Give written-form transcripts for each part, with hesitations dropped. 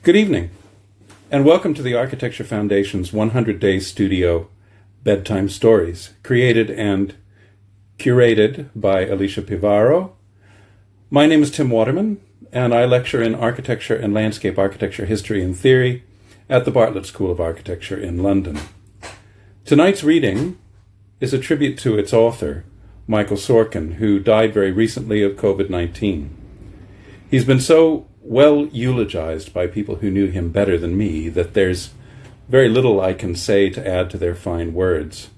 Good evening, and welcome to the Architecture Foundation's 100-day studio, Bedtime Stories, created and curated by Alicia Pivaro. My name is Tim Waterman, and I lecture in architecture and landscape architecture history and theory at the Bartlett School of Architecture in London. Tonight's reading is a tribute to its author, Michael Sorkin, who died very recently of COVID-19. He's been so well eulogized by people who knew him better than me that there's very little I can say to add to their fine words.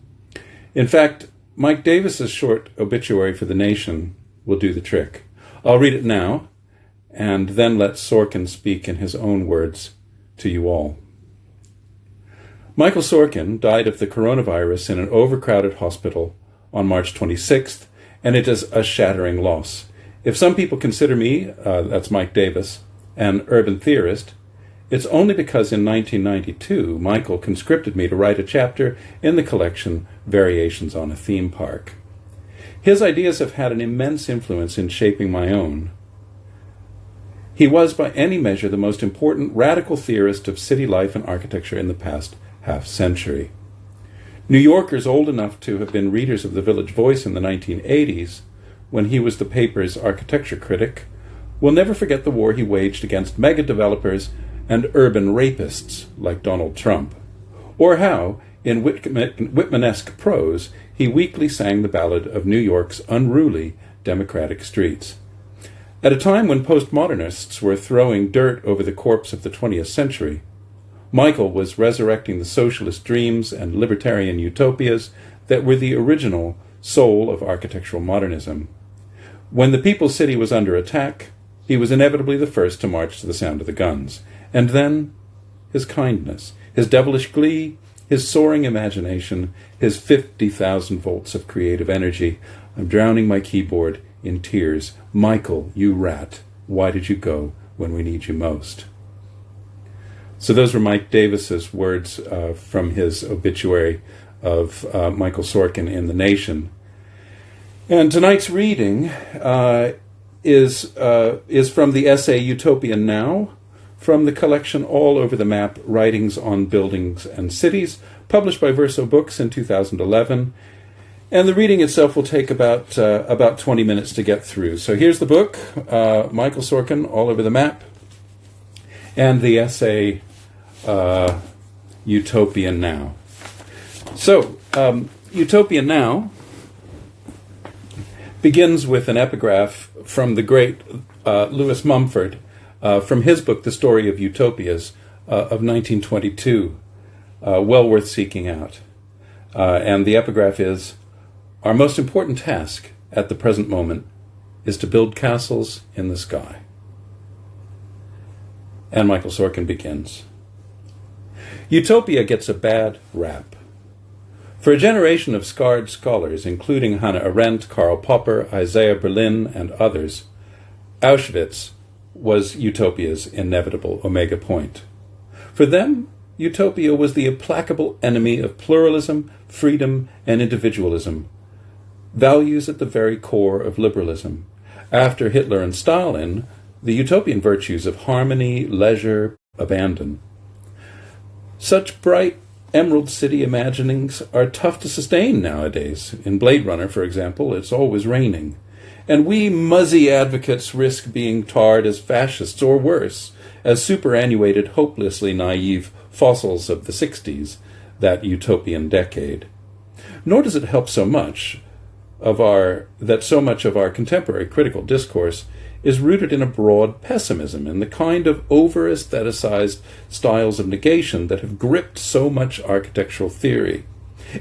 In fact, Mike Davis's short obituary for The Nation will do the trick. I'll read it now, and then let Sorkin speak in his own words to you all. Michael Sorkin died of the coronavirus in an overcrowded hospital on March 26th, and it is a shattering loss. If some people consider me, that's Mike Davis, an urban theorist, it's only because in 1992 Michael conscripted me to write a chapter in the collection Variations on a Theme Park. His ideas have had an immense influence in shaping my own. He was by any measure the most important radical theorist of city life and architecture in the past half-century. New Yorkers old enough to have been readers of the Village Voice in the 1980s, when he was the paper's architecture critic, will never forget the war he waged against mega-developers and urban rapists like Donald Trump, or how, in Whitmanesque prose, he weakly sang the ballad of New York's unruly democratic streets. At a time when postmodernists were throwing dirt over the corpse of the 20th century, Michael was resurrecting the socialist dreams and libertarian utopias that were the original soul of architectural modernism. When the People's City was under attack, he was inevitably the first to march to the sound of the guns. And then, his kindness, his devilish glee, his soaring imagination, his 50,000 volts of creative energy. I'm drowning my keyboard in tears. Michael, you rat, why did you go when we need you most? So those were Mike Davis's words from his obituary of Michael Sorkin in The Nation. And tonight's reading is from the essay Utopia Now, from the collection All Over the Map, Writings on Buildings and Cities, published by Verso Books in 2011. And the reading itself will take about 20 minutes to get through. So here's the book, Michael Sorkin, All Over the Map, and the essay Utopia Now. So, Utopia Now begins with an epigraph from the great Lewis Mumford, from his book, The Story of Utopias, of 1922, well worth seeking out. And the epigraph is, "Our most important task at the present moment is to build castles in the sky." And Michael Sorkin begins. Utopia gets a bad rap. For a generation of scarred scholars, including Hannah Arendt, Karl Popper, Isaiah Berlin, and others, Auschwitz was Utopia's inevitable omega point. For them, Utopia was the implacable enemy of pluralism, freedom, and individualism, values at the very core of liberalism. After Hitler and Stalin, the utopian virtues of harmony, leisure, abandon. Such bright Emerald City imaginings are tough to sustain nowadays. In Blade Runner, for example, it's always raining. And we muzzy advocates risk being tarred as fascists, or worse, as superannuated, hopelessly naive fossils of the 60s, that utopian decade. Nor does it help so much that so much of our contemporary critical discourse is rooted in a broad pessimism and the kind of over-aestheticized styles of negation that have gripped so much architectural theory.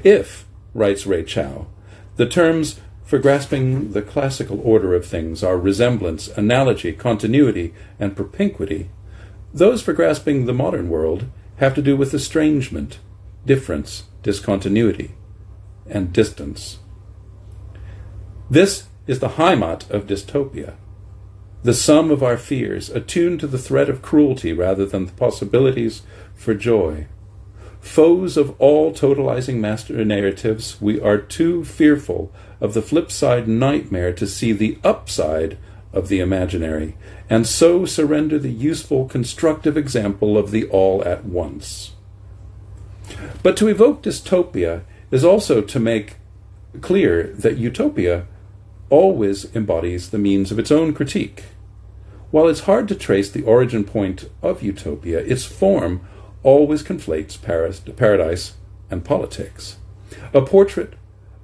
If, writes Ray Chow, the terms for grasping the classical order of things are resemblance, analogy, continuity, and propinquity, those for grasping the modern world have to do with estrangement, difference, discontinuity, and distance. This is the Heimat of dystopia, the sum of our fears, attuned to the threat of cruelty rather than the possibilities for joy. Foes of all totalizing master narratives, we are too fearful of the flip side nightmare to see the upside of the imaginary, and so surrender the useful, constructive example of the all at once. But to evoke dystopia is also to make clear that utopia always embodies the means of its own critique. While it's hard to trace the origin point of utopia, its form always conflates paradise and politics. A portrait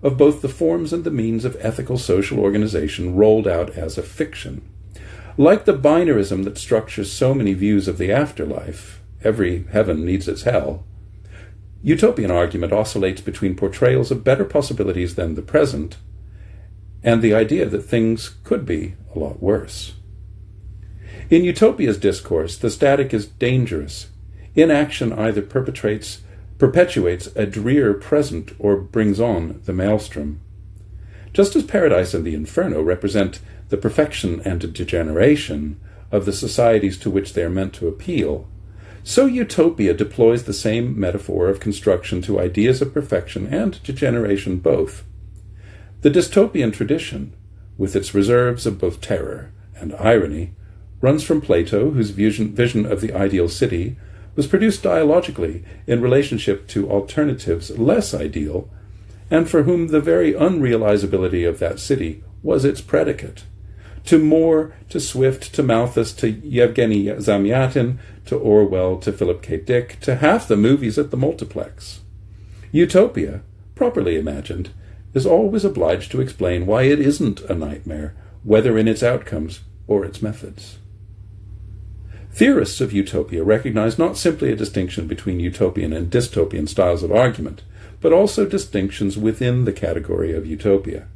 of both the forms and the means of ethical social organization rolled out as a fiction. Like the binarism that structures so many views of the afterlife, every heaven needs its hell, utopian argument oscillates between portrayals of better possibilities than the present and the idea that things could be a lot worse. In Utopia's discourse, the static is dangerous. Inaction either perpetuates a drear present or brings on the maelstrom. Just as paradise and the inferno represent the perfection and degeneration of the societies to which they are meant to appeal, so utopia deploys the same metaphor of construction to ideas of perfection and degeneration both. The dystopian tradition, with its reserves of both terror and irony, runs from Plato, whose vision of the ideal city was produced dialogically in relationship to alternatives less ideal, and for whom the very unrealizability of that city was its predicate, to More, to Swift, to Malthus, to Yevgeny Zamyatin, to Orwell, to Philip K. Dick, to half the movies at the multiplex. Utopia, properly imagined, is always obliged to explain why it isn't a nightmare, whether in its outcomes or its methods. Theorists of utopia recognize not simply a distinction between utopian and dystopian styles of argument, but also distinctions within the category of utopia.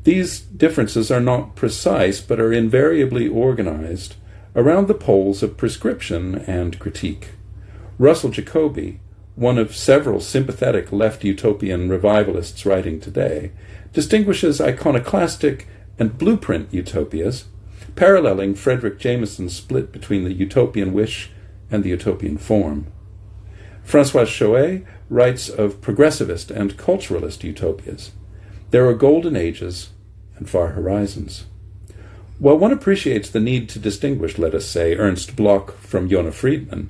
These differences are not precise, but are invariably organized around the poles of prescription and critique. Russell Jacoby, one of several sympathetic left utopian revivalists writing today, distinguishes iconoclastic and blueprint utopias, paralleling Frederick Jameson's split between the utopian wish and the utopian form. François Chouet writes of progressivist and culturalist utopias. There are golden ages and far horizons. While one appreciates the need to distinguish, let us say, Ernst Bloch from Jona Friedman,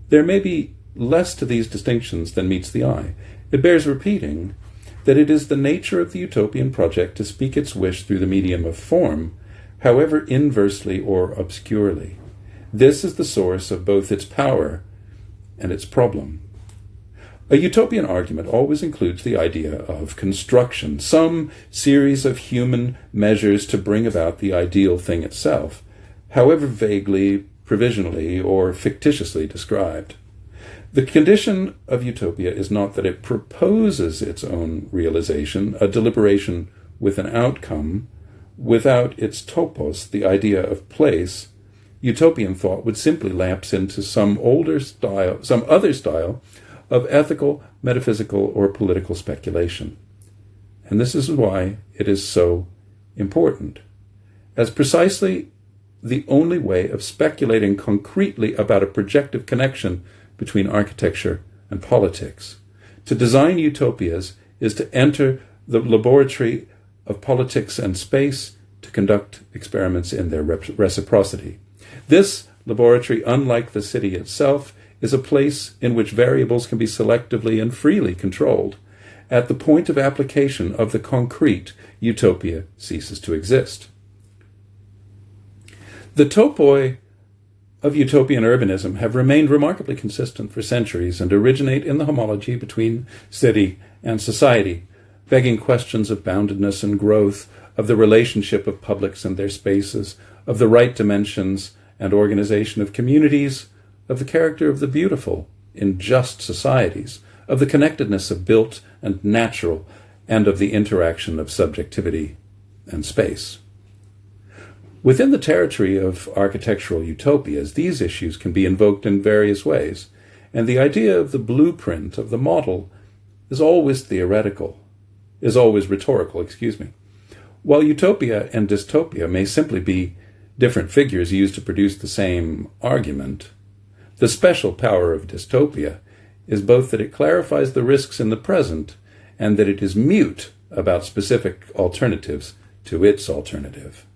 there may be less to these distinctions than meets the eye. It bears repeating that it is the nature of the utopian project to speak its wish through the medium of form, however inversely or obscurely. This is the source of both its power and its problem. A utopian argument always includes the idea of construction, some series of human measures to bring about the ideal thing itself, however vaguely, provisionally, or fictitiously described. The condition of utopia is not that it proposes its own realization, a deliberation with an outcome. Without its topos, the idea of place, utopian thought would simply lapse into some other style of ethical, metaphysical, or political speculation. And this is why it is so important, as precisely the only way of speculating concretely about a projective connection between architecture and politics. To design utopias is to enter the laboratory of politics and space to conduct experiments in their reciprocity. This laboratory, unlike the city itself, is a place in which variables can be selectively and freely controlled. At the point of application of the concrete, utopia ceases to exist. The topoi of utopian urbanism have remained remarkably consistent for centuries and originate in the homology between city and society, begging questions of boundedness and growth, of the relationship of publics and their spaces, of the right dimensions and organization of communities, of the character of the beautiful in just societies, of the connectedness of built and natural, and of the interaction of subjectivity and space. Within the territory of architectural utopias, these issues can be invoked in various ways, and the idea of the blueprint, of the model, is always rhetorical. While utopia and dystopia may simply be different figures used to produce the same argument, the special power of dystopia is both that it clarifies the risks in the present and that it is mute about specific alternatives to its alternative.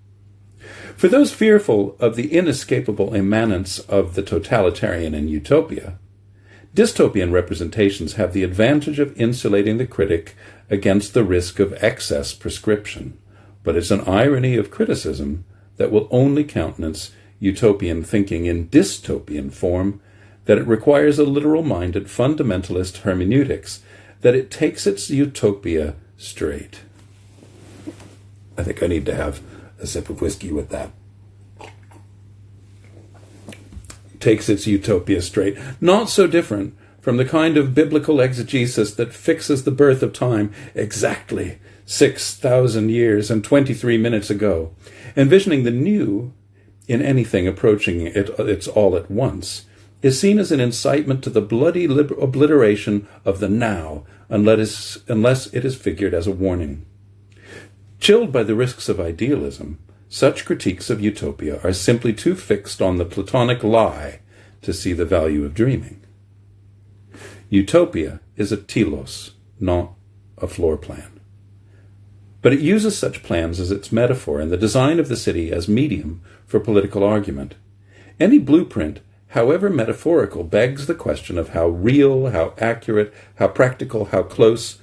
For those fearful of the inescapable immanence of the totalitarian in utopia, dystopian representations have the advantage of insulating the critic against the risk of excess prescription, but it's an irony of criticism that will only countenance utopian thinking in dystopian form that it requires a literal-minded fundamentalist hermeneutics, that it takes its utopia straight. I think I need to have a sip of whiskey with that. Takes its utopia straight. Not so different from the kind of biblical exegesis that fixes the birth of time exactly 6,000 years and 23 minutes ago, envisioning the new in anything approaching its all at once, is seen as an incitement to the bloody obliteration of the now, unless it is figured as a warning. Chilled by the risks of idealism, such critiques of utopia are simply too fixed on the Platonic lie to see the value of dreaming. Utopia is a telos, not a floor plan. But it uses such plans as its metaphor and the design of the city as medium for political argument. Any blueprint, however metaphorical, begs the question of how real, how accurate, how practical, how close,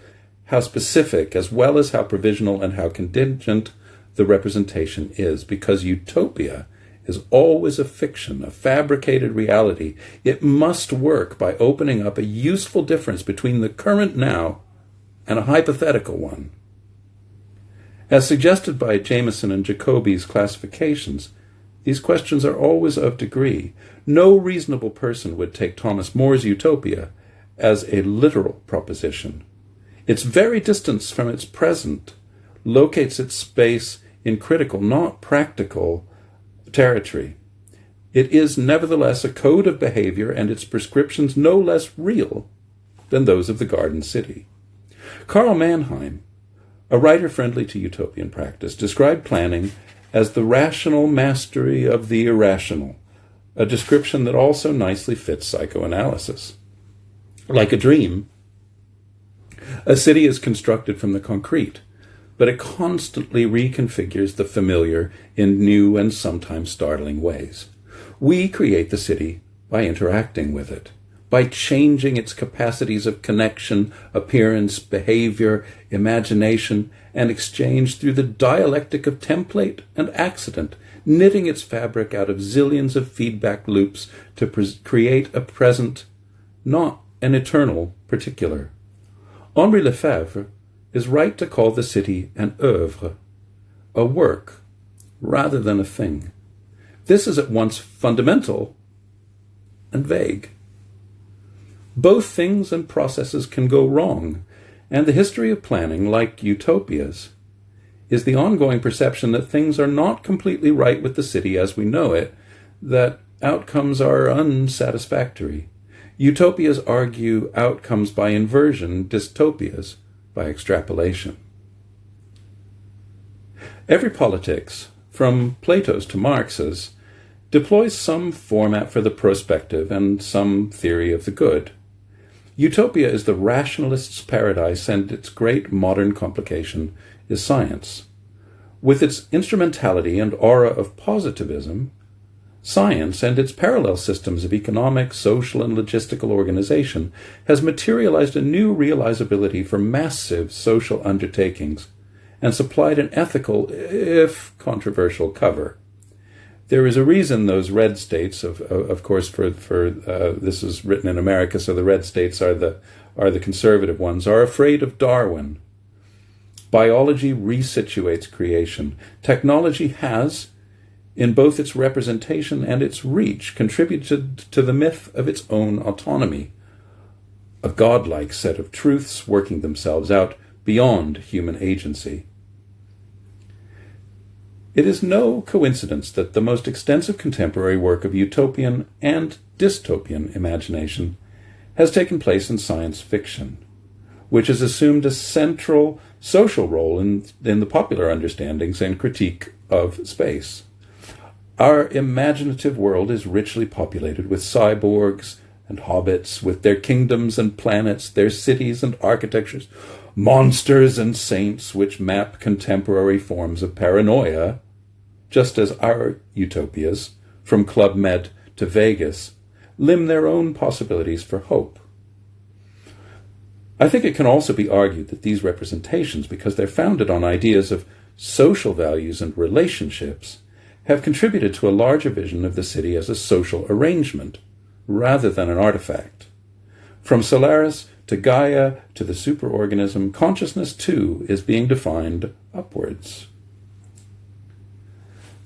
how specific, as well as how provisional and how contingent the representation is, because utopia is always a fiction, a fabricated reality. It must work by opening up a useful difference between the current now and a hypothetical one. As suggested by Jameson and Jacobi's classifications, these questions are always of degree. No reasonable person would take Thomas More's utopia as a literal proposition. Its very distance from its present locates its space in critical, not practical, territory. It is nevertheless a code of behavior, and its prescriptions no less real than those of the Garden City. Karl Mannheim, a writer friendly to utopian practice, described planning as the rational mastery of the irrational, a description that also nicely fits psychoanalysis. Like a dream, a city is constructed from the concrete, but it constantly reconfigures the familiar in new and sometimes startling ways. We create the city by interacting with it, by changing its capacities of connection, appearance, behavior, imagination, and exchange through the dialectic of template and accident, knitting its fabric out of zillions of feedback loops to create a present, not an eternal particular. Henri Lefebvre is right to call the city an œuvre, a work, rather than a thing. This is at once fundamental and vague. Both things and processes can go wrong, and the history of planning, like utopias, is the ongoing perception that things are not completely right with the city as we know it, that outcomes are unsatisfactory. Utopias argue outcomes by inversion, dystopias by extrapolation. Every politics, from Plato's to Marx's, deploys some format for the prospective and some theory of the good. Utopia is the rationalist's paradise, and its great modern complication is science. With its instrumentality and aura of positivism, science and its parallel systems of economic, social, and logistical organization has materialized a new realizability for massive social undertakings and supplied an ethical, if controversial, cover. There is a reason those red states, of course, for this is written in America, so the red states are the conservative ones, are afraid of Darwin. Biology resituates creation. Technology has, in both its representation and its reach, contributed to the myth of its own autonomy, a godlike set of truths working themselves out beyond human agency. It is no coincidence that the most extensive contemporary work of utopian and dystopian imagination has taken place in science fiction, which has assumed a central social role in the popular understandings and critique of space. Our imaginative world is richly populated with cyborgs and hobbits, with their kingdoms and planets, their cities and architectures, monsters and saints which map contemporary forms of paranoia just as our utopias, from Club Med to Vegas, limn their own possibilities for hope. I think it can also be argued that these representations, because they're founded on ideas of social values and relationships, have contributed to a larger vision of the city as a social arrangement, rather than an artifact. From Solaris to Gaia to the superorganism, consciousness too is being defined upwards.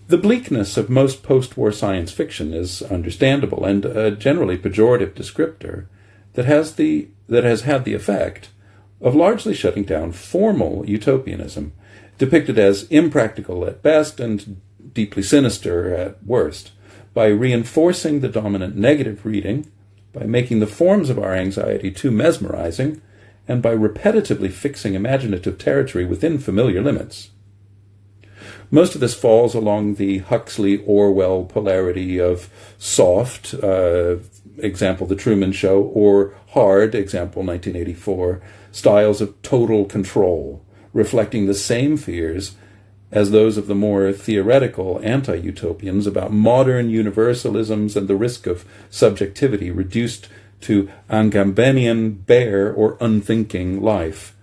The bleakness of most post-war science fiction is understandable and a generally pejorative descriptor that has had the effect of largely shutting down formal utopianism, depicted as impractical at best and deeply sinister at worst, by reinforcing the dominant negative reading, by making the forms of our anxiety too mesmerizing, and by repetitively fixing imaginative territory within familiar limits. Most of this falls along the Huxley-Orwell polarity of soft, example The Truman Show, or hard, example 1984, styles of total control, reflecting the same fears as those of the more theoretical anti-utopians about modern universalisms and the risk of subjectivity reduced to Angambenian, bare, or unthinking life,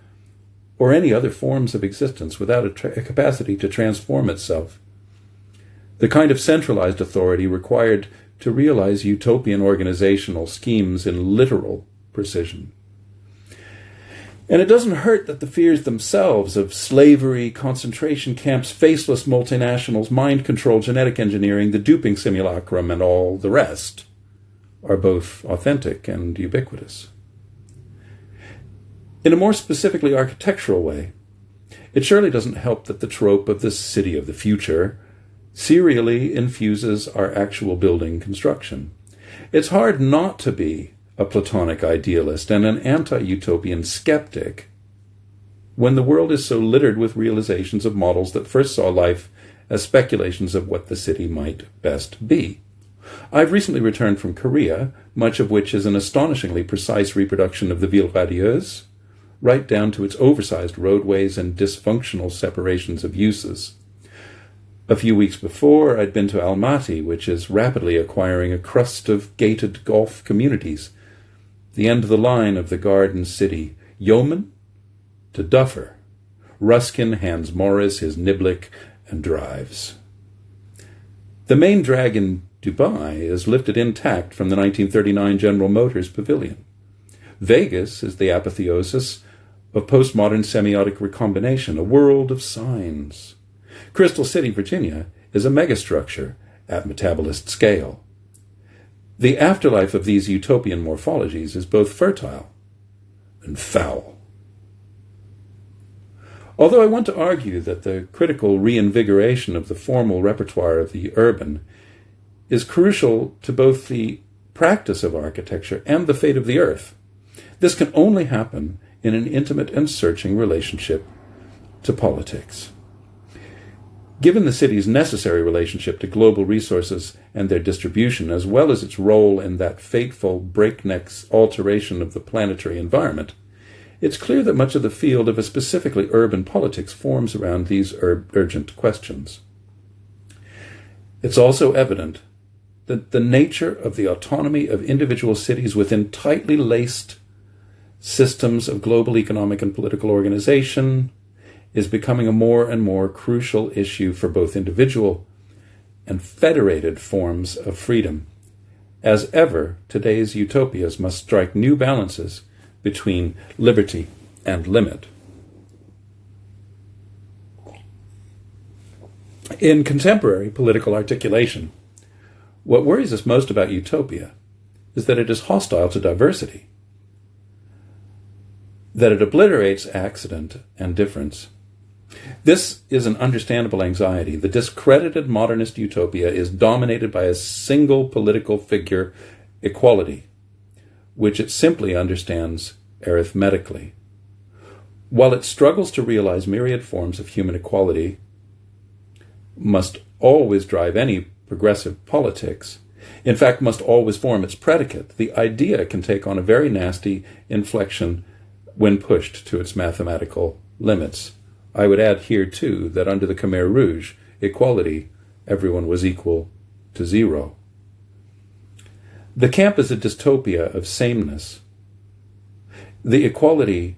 or any other forms of existence without a capacity to transform itself. The kind of centralized authority required to realize utopian organizational schemes in literal precision. And it doesn't hurt that the fears themselves of slavery, concentration camps, faceless multinationals, mind control, genetic engineering, the duping simulacrum, and all the rest are both authentic and ubiquitous. In a more specifically architectural way, it surely doesn't help that the trope of the city of the future serially infuses our actual building construction. It's hard not to be a Platonic idealist and an anti-utopian skeptic when the world is so littered with realizations of models that first saw life as speculations of what the city might best be. I've recently returned from Korea, much of which is an astonishingly precise reproduction of the Ville radieuse, right down to its oversized roadways and dysfunctional separations of uses. A few weeks before, I'd been to Almaty, which is rapidly acquiring a crust of gated golf communities, the end of the line of the garden city, yeoman to duffer. Ruskin hands Morris his niblick and drives. The main drag in Dubai is lifted intact from the 1939 General Motors Pavilion. Vegas is the apotheosis of postmodern semiotic recombination, a world of signs. Crystal City, Virginia, is a megastructure at metabolist scale. The afterlife of these utopian morphologies is both fertile and foul. Although I want to argue that the critical reinvigoration of the formal repertoire of the urban is crucial to both the practice of architecture and the fate of the earth, this can only happen in an intimate and searching relationship to politics. Given the city's necessary relationship to global resources and their distribution, as well as its role in that fateful breakneck alteration of the planetary environment, it's clear that much of the field of a specifically urban politics forms around these urgent questions. It's also evident that the nature of the autonomy of individual cities within tightly laced systems of global economic and political organization is becoming a more and more crucial issue for both individual and federated forms of freedom. As ever, today's utopias must strike new balances between liberty and limit. In contemporary political articulation, what worries us most about utopia is that it is hostile to diversity, that it obliterates accident and difference. This is an understandable anxiety. The discredited modernist utopia is dominated by a single political figure, equality, which it simply understands arithmetically. While it struggles to realize myriad forms of human equality, must always drive any progressive politics, in fact must always form its predicate, the idea can take on a very nasty inflection when pushed to its mathematical limits. I would add here, too, that under the Khmer Rouge, equality everyone was equal to zero. The camp is a dystopia of sameness, the equality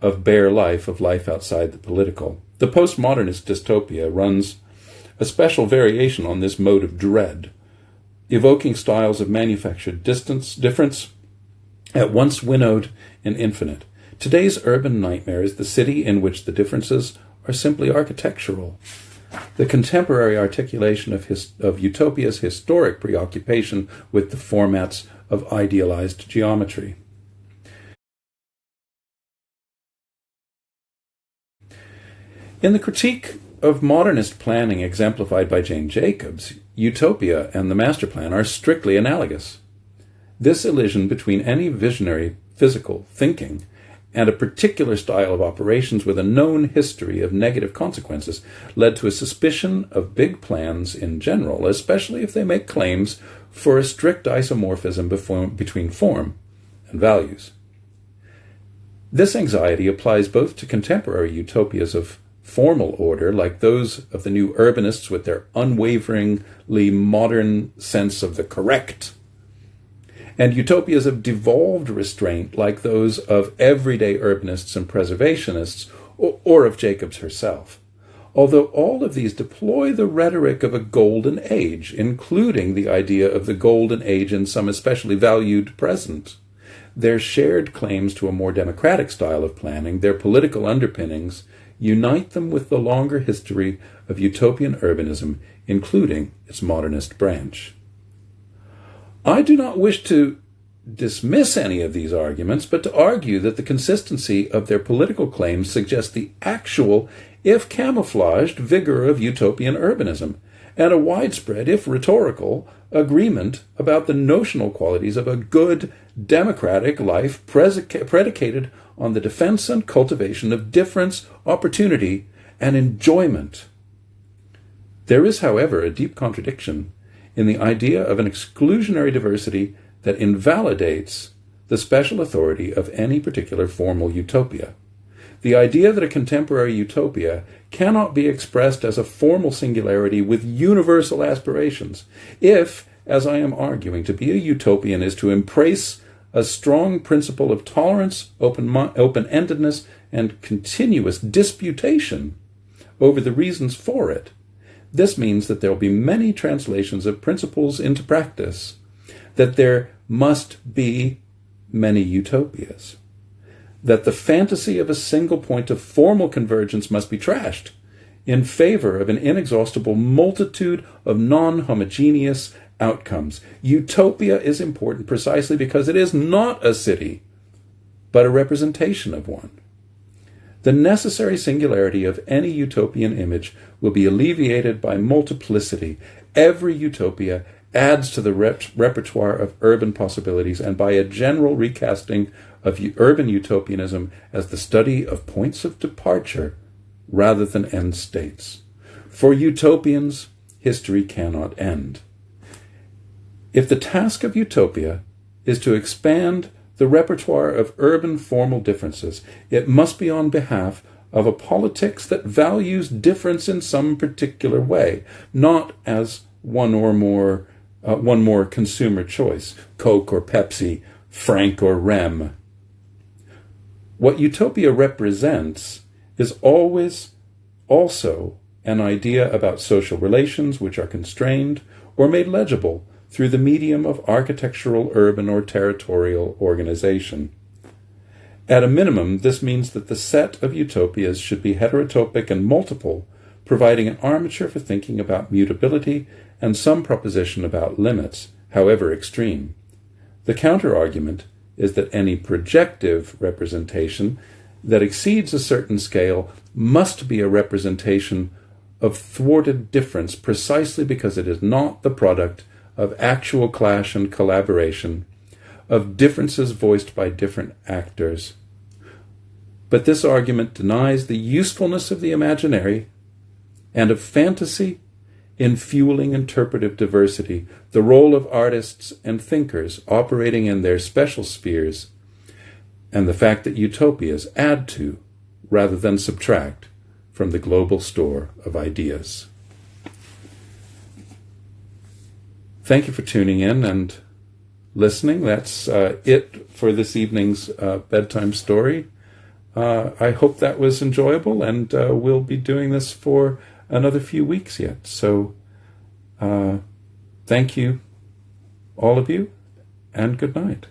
of bare life, of life outside the political. The postmodernist dystopia runs a special variation on this mode of dread, evoking styles of manufactured difference, at once winnowed and infinite. Today's urban nightmare is the city in which the differences are simply architectural. The contemporary articulation of Utopia's historic preoccupation with the formats of idealized geometry. In the critique of modernist planning exemplified by Jane Jacobs, Utopia and the master plan are strictly analogous. This elision between any visionary physical thinking and a particular style of operations with a known history of negative consequences led to a suspicion of big plans in general, especially if they make claims for a strict isomorphism between form and values. This anxiety applies both to contemporary utopias of formal order, like those of the new urbanists with their unwaveringly modern sense of the correct, and utopias of devolved restraint, like those of everyday urbanists and preservationists, or of Jacobs herself. Although all of these deploy the rhetoric of a golden age, including the idea of the golden age in some especially valued present, their shared claims to a more democratic style of planning, their political underpinnings, unite them with the longer history of utopian urbanism, including its modernist branch. I do not wish to dismiss any of these arguments, but to argue that the consistency of their political claims suggests the actual, if camouflaged, vigor of utopian urbanism, and a widespread, if rhetorical, agreement about the notional qualities of a good, democratic life predicated on the defense and cultivation of difference, opportunity, and enjoyment. There is, however, a deep contradiction in the idea of an exclusionary diversity that invalidates the special authority of any particular formal utopia. The idea that a contemporary utopia cannot be expressed as a formal singularity with universal aspirations, if, as I am arguing, to be a utopian is to embrace a strong principle of tolerance, open-endedness, and continuous disputation over the reasons for it. This means that there will be many translations of principles into practice, that there must be many utopias, that the fantasy of a single point of formal convergence must be trashed in favor of an inexhaustible multitude of non-homogeneous outcomes. Utopia is important precisely because it is not a city, but a representation of one. The necessary singularity of any utopian image will be alleviated by multiplicity. Every utopia adds to the repertoire of urban possibilities, and by a general recasting of urban utopianism as the study of points of departure rather than end states. For utopians, history cannot end. If the task of utopia is to expand the repertoire of urban formal differences, it must be on behalf of a politics that values difference in some particular way, not as one more consumer choice, Coke or Pepsi, Frank or Rem. What utopia represents is always also an idea about social relations which are constrained or made legible through the medium of architectural, urban, or territorial organization. At a minimum, this means that the set of utopias should be heterotopic and multiple, providing an armature for thinking about mutability and some proposition about limits, however extreme. The counter-argument is that any projective representation that exceeds a certain scale must be a representation of thwarted difference precisely because it is not the product of actual clash and collaboration, of differences voiced by different actors. But this argument denies the usefulness of the imaginary and of fantasy in fueling interpretive diversity, the role of artists and thinkers operating in their special spheres, and the fact that utopias add to, rather than subtract, from the global store of ideas. thank you for tuning in and listening. That's it for this evening's bedtime story. I hope that was enjoyable, and we'll be doing this for another few weeks yet. So thank you, all of you, and good night.